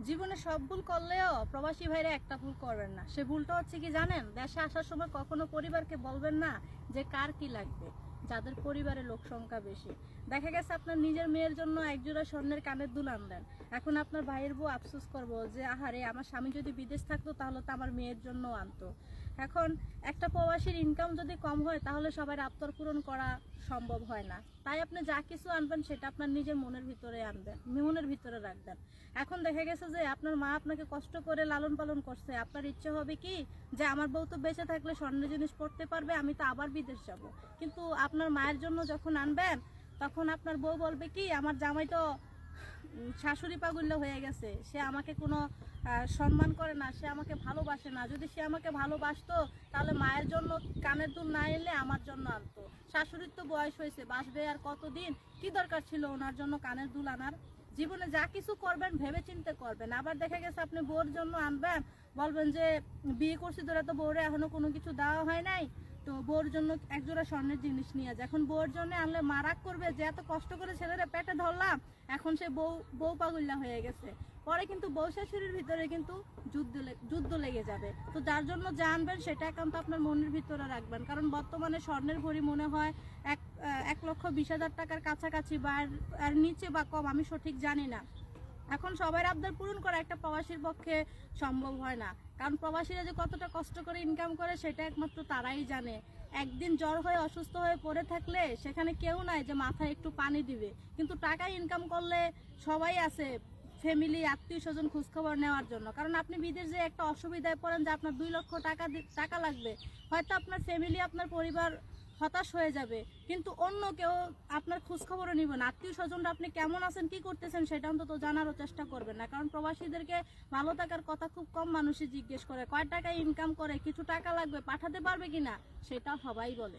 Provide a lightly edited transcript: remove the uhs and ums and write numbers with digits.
জীবনে সব ভুল করলেও প্রবাসী ভাইরা একটা ভুল করবেন না। সে ভুলটা হচ্ছে কি জানেন? দেশে আসার সময় কখনো পরিবারকে বলবেন না যে কার কি লাগবে, যাদের পরিবারের লোক সংখ্যা বেশি। দেখা গেছে আপনার নিজের মেয়ের জন্য একজোড়া স্বর্ণের কানের দুল আনলেন, এখন আপনার ভাইয়ের বউ আফসোস করবো যে আহারে আমার স্বামী যদি বিদেশ থাকতো তাহলে তো আমার মেয়ের জন্য আনতো। এখন একটা প্রবাসীর ইনকাম যদি কম হয় তাহলে সবার আবদার পূরণ করা সম্ভব হয় না। তাই আপনি যা কিছু আনবেন সেটা আপনার নিজের মনের ভিতরে আনবেন, মনের ভিতরে রাখবেন। এখন দেখা গেছে যে আপনার মা আপনাকে কষ্ট করে লালন পালন করছে, আপনার ইচ্ছে হবে কি যে আমার বউ তো বেঁচে থাকলে স্বর্ণের জিনিস পড়তে পারবে, আমি তো আবার বিদেশ যাব। কিন্তু আপনার মায়ের জন্য যখন আনবেন তখন আপনার বউ বলবে কি আমার জামাই তো শাশুড়ি পাগল্য হয়ে গেছে, সে আমাকে কোনো সম্মান করে না, সে আমাকে ভালোবাসে না। যদি সে আমাকে ভালোবাসতো তাহলে মায়ের জন্য কানের দুল না এলে আমার জন্য আনতো। শাশুড়ির তো বয়স হয়েছে, বাঁচবে আর কতদিন, কি দরকার ছিল ওনার জন্য কানের দুল আনার? জীবনে যা কিছু করবেন ভেবে চিন্তে করবেন। আবার দেখা গেছে আপনি বউর জন্য আনবেন, বলবেন যে বিয়ে করছি ধরে তো বউরে এখনো কোনো কিছু দেওয়া হয় নাই, তো বউর জন্য একজোড়া স্বর্ণের জিনিস নিয়ে যায়। এখন বউর জন্য আনলে মা রাগ করবে যে এত কষ্ট করে ছেলেরা পেটে ধরলাম, এখন সে বউ পাগল্লা হয়ে গেছে। পরে কিন্তু বউ শাশুড়ির ভিতরে কিন্তু যুদ্ধ লেগে যাবে। তো যার জন্য যা আনবেন সেটা একান্ত আপনার মনের ভিতরে রাখবেন, কারণ বর্তমানে স্বর্ণের ভরি মনে হয় 1,20,000 টাকার কাছাকাছি বা আর নিচে বা কম, আমি সঠিক জানি না। এখন সবাই আবদার পূরণ করা একটা প্রবাসীর পক্ষে সম্ভব হয় না, কারণ প্রবাসীরা যে কতটা কষ্ট করে ইনকাম করে সেটা একমাত্র তারাই জানে। একদিন জ্বর হয়ে অসুস্থ হয়ে পড়ে থাকলে সেখানে কেউ নাই যে মাথায় একটু পানি দিবে, কিন্তু টাকা ইনকাম করলে সবাই আছে, ফ্যামিলি আত্মীয় স্বজন খোঁজখবর নেওয়ার জন্য। কারণ আপনি বিদেশ যে একটা অসুবিধায় পড়েন যে আপনার 2 লক্ষ টাকা লাগবে, হয়তো আপনার ফ্যামিলি আপনার পরিবার হতাশ হয়ে যাবে, কিন্তু অন্য কেউ আপনার খোঁজখবরও নিবে না। আত্মীয় স্বজনরা আপনি কেমন আছেন কি করতেছেন সেটা অন্তত জানারও চেষ্টা করবেন না, কারণ প্রবাসীদেরকে ভালো থাকার কথা খুব কম মানুষই জিজ্ঞেস করে। কয় টাকা ইনকাম করে, কিছু টাকা লাগবে পাঠাতে পারবে কিনা, সেটা সবাই বলে।